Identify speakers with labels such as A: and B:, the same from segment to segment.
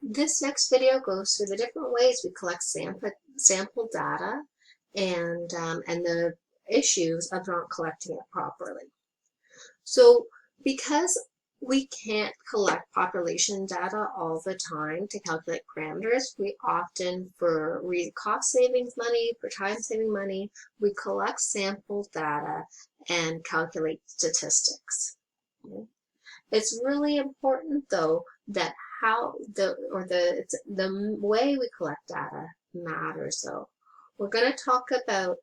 A: This next video goes through the different ways we collect sample data and the issues of not collecting it properly. So because we can't collect population data all the time to calculate parameters, we often, for cost savings money, for time saving money, we collect sample data and calculate statistics. Okay? It's really important though that the way we collect data matters though. We're going to talk about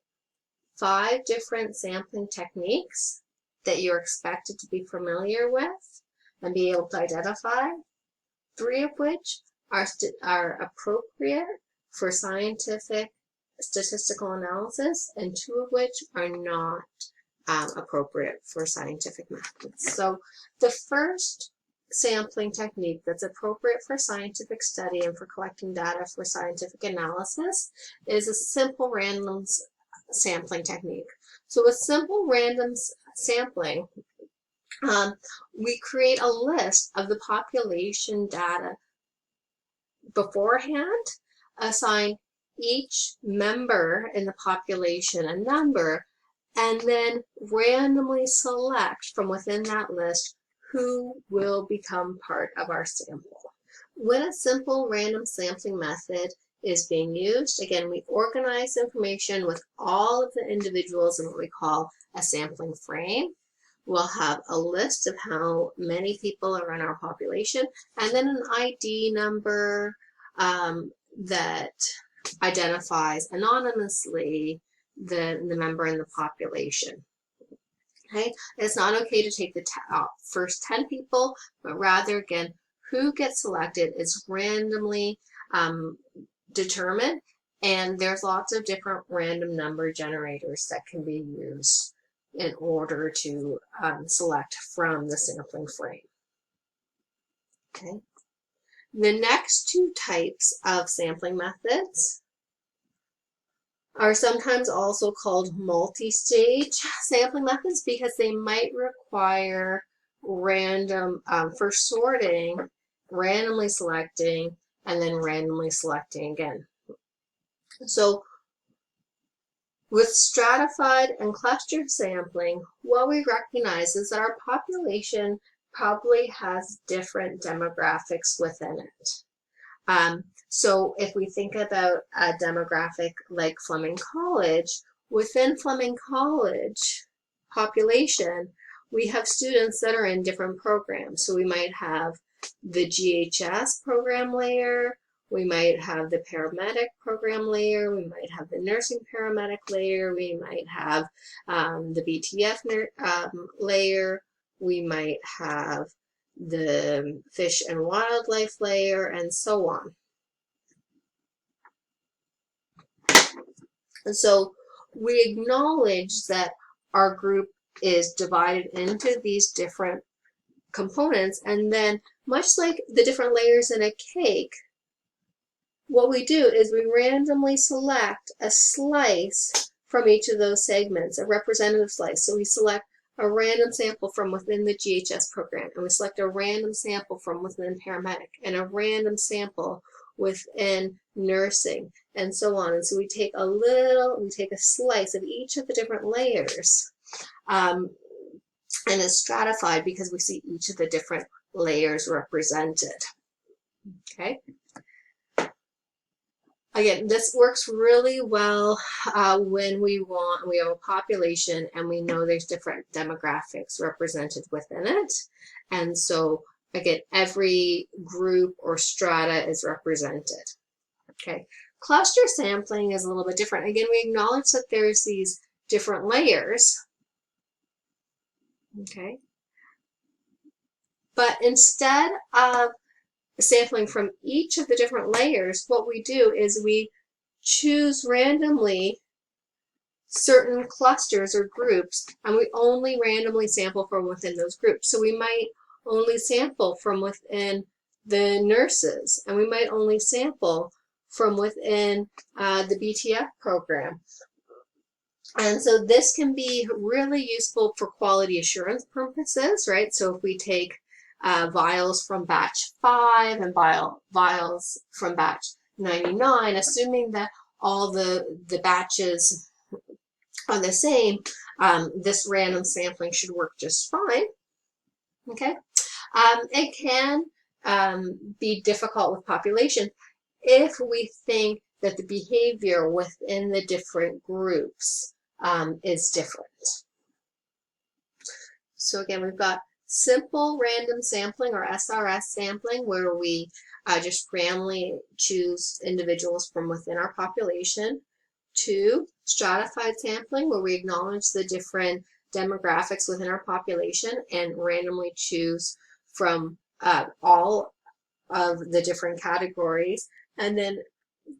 A: 5 different sampling techniques that you're expected to be familiar with and be able to identify, 3 of which are appropriate for scientific statistical analysis and 2 of which are not appropriate for scientific methods. So the first sampling technique that's appropriate for scientific study and for collecting data for scientific analysis is a simple random sampling technique. So with simple random sampling, we create a list of the population data beforehand, assign each member in the population a number, and then randomly select from within that list who will become part of our sample. When a simple random sampling method is being used, again, we organize information with all of the individuals in what we call a sampling frame. We'll have a list of how many people are in our population, and then an ID number that identifies anonymously the member in the population. Okay, it's not okay to take the first 10 people, but rather, again, who gets selected is randomly determined, and there's lots of different random number generators that can be used in order to select from the sampling frame. Okay. The next 2 types of sampling methods are sometimes also called multi-stage sampling methods because they might require random, first sorting, randomly selecting, and then randomly selecting again. So with stratified and cluster sampling, what we recognize is that our population probably has different demographics within it. So if we think about a demographic like Fleming College, within Fleming College population, we have students that are in different programs. So we might have the GHS program layer, we might have the paramedic program layer, we might have the nursing paramedic layer, we might have the BTF layer, we might have the fish and wildlife layer, and so on. And so we acknowledge that our group is divided into these different components, and then much like the different layers in a cake, what we do is we randomly select a slice from each of those segments, a representative slice. So we select a random sample from within the GHS program, and we select a random sample from within paramedic, and a random sample within nursing, and so on. And so we take a slice of each of the different layers, and it's stratified because we see each of the different layers represented. Okay. Again, this works really well when we have a population and we know there's different demographics represented within it. And so, again, every group or strata is represented. Okay. Cluster sampling is a little bit different. Again, we acknowledge that there's these different layers. Okay. But instead of sampling from each of the different layers, what we do is we choose randomly certain clusters or groups, and we only randomly sample from within those groups. So we might only sample from within the nurses, and we might only sample from within the BTF program. And so this can be really useful for quality assurance purposes, right? So if we take vials from batch 5 and vials from batch 99, assuming that all the batches are the same, this random sampling should work just fine. Okay, it can be difficult with population if we think that the behavior within the different groups is different. So again, we've got simple random sampling, or SRS sampling, where we just randomly choose individuals from within our population. 2, stratified sampling, where we acknowledge the different demographics within our population and randomly choose from all of the different categories. And then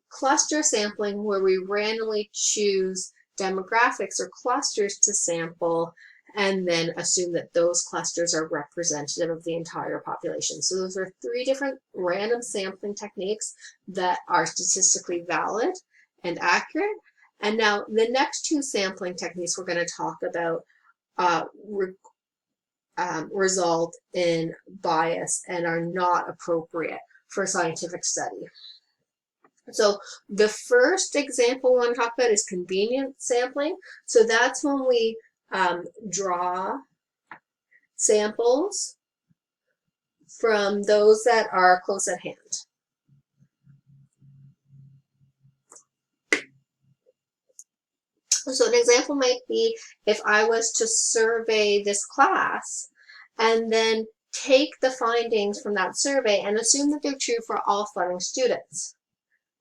A: cluster sampling, where we randomly choose demographics or clusters to sample and then assume that those clusters are representative of the entire population. So those are 3 different random sampling techniques that are statistically valid and accurate. And now the next 2 sampling techniques we're going to talk about result in bias and are not appropriate for scientific study. So the first example we want to talk about is convenient sampling. So that's when we draw samples from those that are close at hand. So an example might be if I was to survey this class and then take the findings from that survey and assume that they're true for all Fleming students.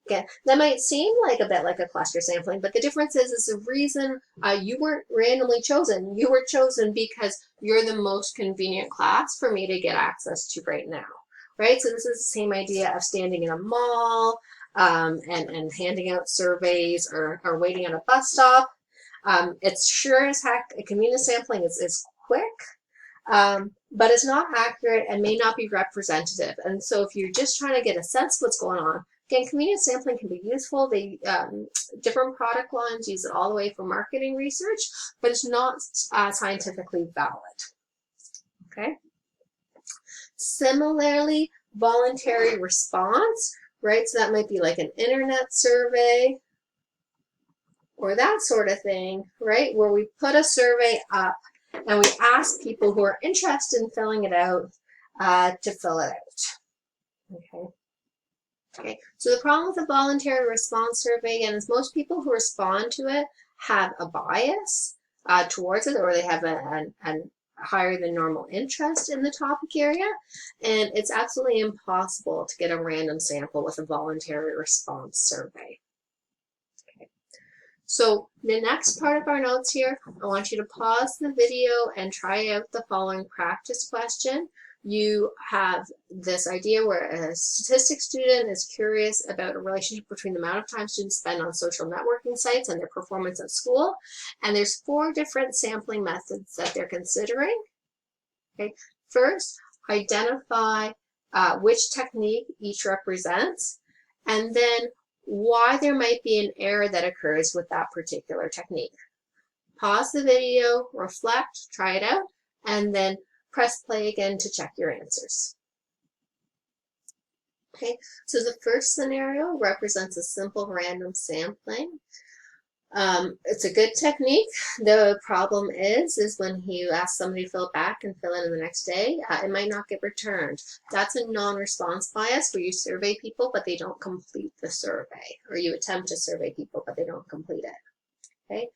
A: Again, that might seem like a bit like a cluster sampling, but the difference is the reason you weren't randomly chosen. You were chosen because you're the most convenient class for me to get access to right now, right? So this is the same idea of standing in a mall and handing out surveys or waiting on a bus stop. It's sure as heck, a convenient sampling is quick, but it's not accurate and may not be representative. And so if you're just trying to get a sense of what's going on, again, convenient sampling can be useful. They different product lines use it all the way for marketing research, but it's not scientifically valid. Okay. Similarly, voluntary response, right? So that might be like an internet survey or that sort of thing, right? Where we put a survey up and we ask people who are interested in filling it out to fill it out. Okay. Okay, so the problem with a voluntary response survey, again, is most people who respond to it have a bias towards it, or they have a higher than normal interest in the topic area, and it's absolutely impossible to get a random sample with a voluntary response survey. Okay. So the next part of our notes here, I want you to pause the video and try out the following practice question. You have this idea where a statistics student is curious about a relationship between the amount of time students spend on social networking sites and their performance at school. And there's 4 different sampling methods that they're considering. Okay. First, identify which technique each represents, and then why there might be an error that occurs with that particular technique. Pause the video, reflect, try it out, and then press play again to check your answers. Okay, so the first scenario represents a simple random sampling. It's a good technique. The problem is when you ask somebody to fill it back and fill it in the next day, it might not get returned. That's a non-response bias where you survey people but they don't complete the survey, or you attempt to survey people but they don't complete it. Okay.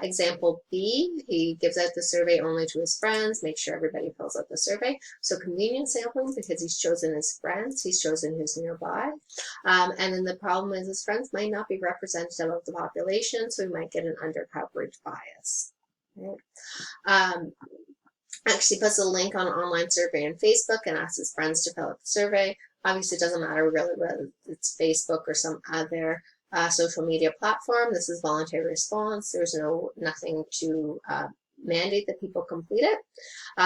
A: Example B, he gives out the survey only to his friends, make sure everybody fills out the survey. So convenient sampling, because he's chosen his friends, he's chosen who's nearby. And then the problem is his friends might not be representative of the population, so we might get an undercoverage bias. Okay. Actually puts a link on an online survey on Facebook and asks his friends to fill out the survey. Obviously it doesn't matter really whether it's Facebook or some other social media platform. This is voluntary response. There's nothing to mandate that people complete it.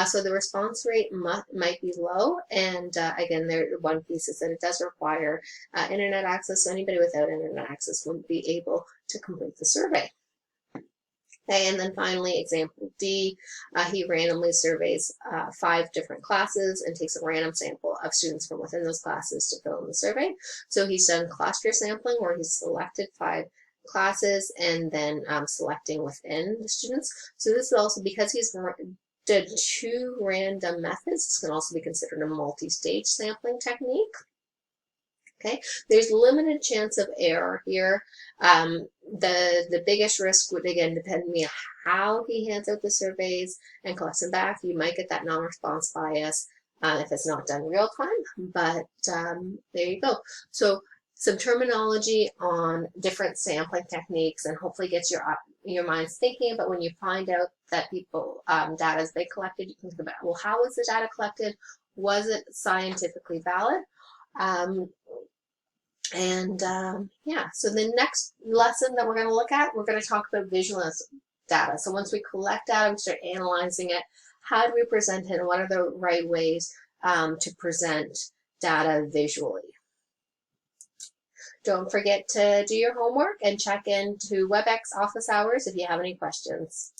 A: So the response rate might be low. And again, one piece is that it does require internet access. So anybody without internet access wouldn't be able to complete the survey. Okay, and then finally, example D, he randomly surveys 5 different classes and takes a random sample of students from within those classes to fill in the survey. So he's done cluster sampling where he's selected 5 classes and then selecting within the students. So this is also, because he's did 2 random methods, this can also be considered a multi-stage sampling technique. Okay, there's limited chance of error here. The biggest risk would, again, depend on how he hands out the surveys and collects them back. You might get that non-response bias if it's not done real time, but there you go. So some terminology on different sampling techniques, and hopefully gets your minds thinking about when you find out that people data has been collected, you can think about, well, how was the data collected? Was it scientifically valid? Yeah, so the next lesson that we're going to look at, we're going to talk about visual data. So once we collect data, we start analyzing it. How do we present it, and what are the right ways to present data visually? Don't forget to do your homework and check into WebEx office hours if you have any questions.